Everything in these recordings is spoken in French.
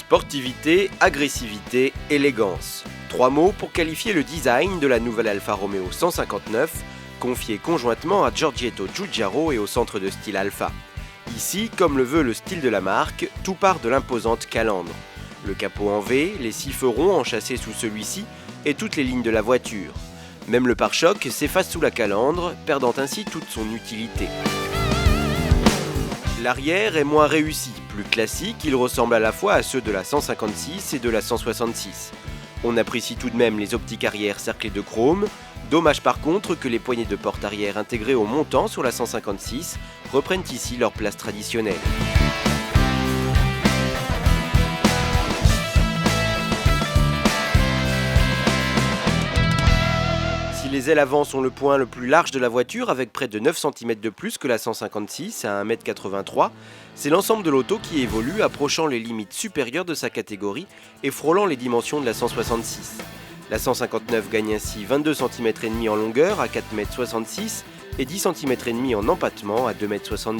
Sportivité, agressivité, élégance. 3 mots pour qualifier le design de la nouvelle Alfa Romeo 159, confiée conjointement à Giorgetto Giugiaro et au centre de style Alfa. Ici, comme le veut le style de la marque, tout part de l'imposante calandre. Le capot en V, les 6 feux ronds enchâssés sous celui-ci et toutes les lignes de la voiture. Même le pare-choc s'efface sous la calandre, perdant ainsi toute son utilité. L'arrière est moins réussi, plus classique, il ressemble à la fois à ceux de la 156 et de la 166. On apprécie tout de même les optiques arrière cerclées de chrome. Dommage par contre que les poignées de porte arrière intégrées au montant sur la 156 reprennent ici leur place traditionnelle. Si les ailes avant sont le point le plus large de la voiture avec près de 9 cm de plus que la 156 à 1,83 m, c'est l'ensemble de l'auto qui évolue approchant les limites supérieures de sa catégorie et frôlant les dimensions de la 166. La 159 gagne ainsi 22 cm et demi en longueur à 4,66 m et 10 cm et demi en empattement à 2,70 m.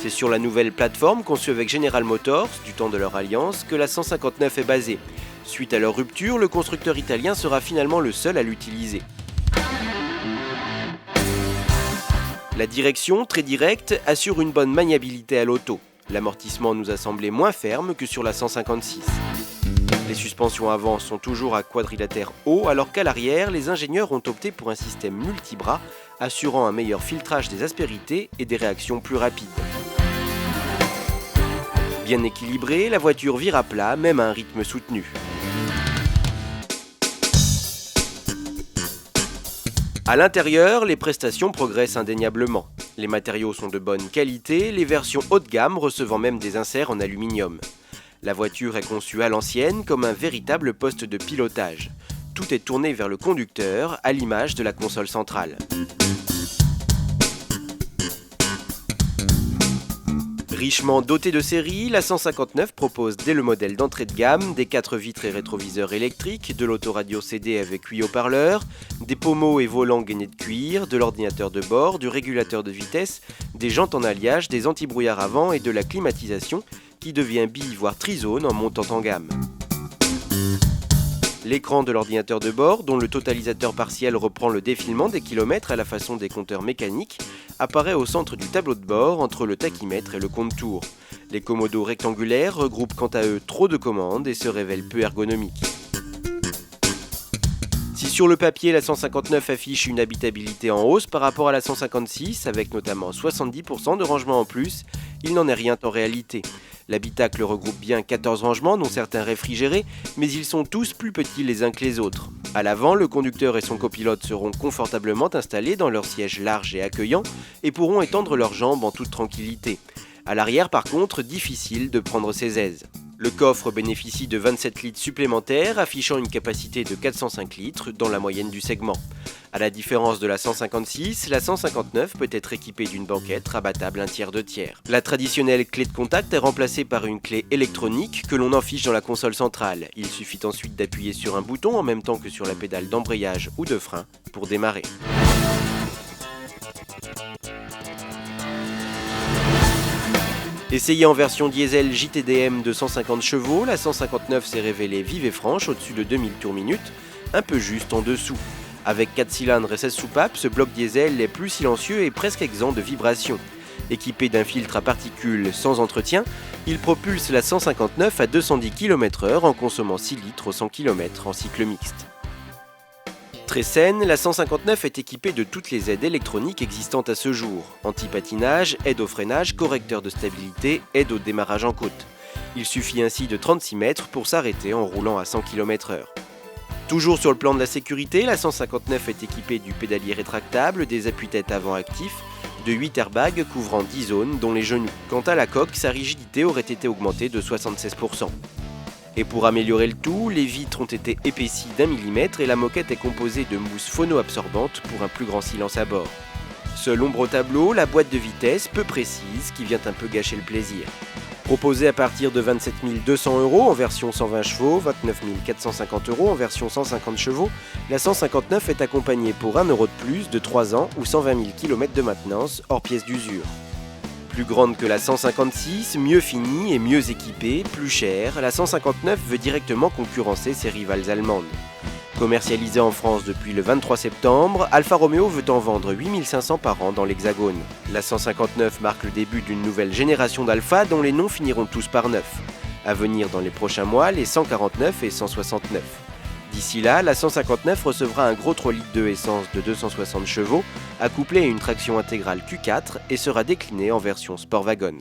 C'est sur la nouvelle plateforme conçue avec General Motors du temps de leur alliance que la 159 est basée. Suite à leur rupture, le constructeur italien sera finalement le seul à l'utiliser. La direction, très directe, assure une bonne maniabilité à l'auto. L'amortissement nous a semblé moins ferme que sur la 156. Les suspensions avant sont toujours à quadrilatère haut, alors qu'à l'arrière, les ingénieurs ont opté pour un système multibras, assurant un meilleur filtrage des aspérités et des réactions plus rapides. Bien équilibrée, la voiture vire à plat, même à un rythme soutenu. À l'intérieur, les prestations progressent indéniablement. Les matériaux sont de bonne qualité, les versions haut de gamme recevant même des inserts en aluminium. La voiture est conçue à l'ancienne comme un véritable poste de pilotage. Tout est tourné vers le conducteur, à l'image de la console centrale. Richement dotée de série, la 159 propose dès le modèle d'entrée de gamme des 4 vitres et rétroviseurs électriques, de l'autoradio CD avec 8 haut-parleurs, des pommeaux et volants gainés de cuir, de l'ordinateur de bord, du régulateur de vitesse, des jantes en alliage, des antibrouillards avant et de la climatisation qui devient bi voire trizone en montant en gamme. L'écran de l'ordinateur de bord, dont le totalisateur partiel reprend le défilement des kilomètres à la façon des compteurs mécaniques, apparaît au centre du tableau de bord entre le tachymètre et le compte-tours. Les commodos rectangulaires regroupent quant à eux trop de commandes et se révèlent peu ergonomiques. Si sur le papier la 159 affiche une habitabilité en hausse par rapport à la 156, avec notamment 70% de rangement en plus, il n'en est rien en réalité. L'habitacle regroupe bien 14 rangements, dont certains réfrigérés, mais ils sont tous plus petits les uns que les autres. À l'avant, le conducteur et son copilote seront confortablement installés dans leurs sièges larges et accueillants et pourront étendre leurs jambes en toute tranquillité. À l'arrière, par contre, difficile de prendre ses aises. Le coffre bénéficie de 27 litres supplémentaires, affichant une capacité de 405 litres dans la moyenne du segment. À la différence de la 156, la 159 peut être équipée d'une banquette rabattable 1/3. La traditionnelle clé de contact est remplacée par une clé électronique que l'on enfiche dans la console centrale. Il suffit ensuite d'appuyer sur un bouton en même temps que sur la pédale d'embrayage ou de frein pour démarrer. Essayée en version diesel JTDM de 150 chevaux, la 159 s'est révélée vive et franche au-dessus de 2000 tours minute, un peu juste en dessous. Avec 4 cylindres et 16 soupapes, ce bloc diesel est plus silencieux et presque exempt de vibrations. Équipé d'un filtre à particules sans entretien, il propulse la 159 à 210 km/h en consommant 6 litres au 100 km en cycle mixte. Très saine, la 159 est équipée de toutes les aides électroniques existantes à ce jour. Anti-patinage, aide au freinage, correcteur de stabilité, aide au démarrage en côte. Il suffit ainsi de 36 mètres pour s'arrêter en roulant à 100 km/h. Toujours sur le plan de la sécurité, la 159 est équipée du pédalier rétractable, des appuis-têtes avant actifs, de 8 airbags couvrant 10 zones dont les genoux. Quant à la coque, sa rigidité aurait été augmentée de 76%. Et pour améliorer le tout, les vitres ont été épaissies d'1 mm et la moquette est composée de mousse phono-absorbante pour un plus grand silence à bord. Seul ombre au tableau, la boîte de vitesse peu précise qui vient un peu gâcher le plaisir. Proposée à partir de 27 200 € en version 120 chevaux, 29 450 € en version 150 chevaux, la 159 est accompagnée pour 1 € de plus de 3 ans ou 120 000 km de maintenance hors pièces d'usure. Plus grande que la 156, mieux finie et mieux équipée, plus chère, la 159 veut directement concurrencer ses rivales allemandes. Commercialisée en France depuis le 23 septembre, Alfa Romeo veut en vendre 8500 par an dans l'Hexagone. La 159 marque le début d'une nouvelle génération d'Alfa dont les noms finiront tous par 9. À venir dans les prochains mois, les 149 et 169. D'ici là, la 159 recevra un gros 3 litres de essence de 260 chevaux, accouplé à une traction intégrale Q4 et sera déclinée en version Sport Wagon.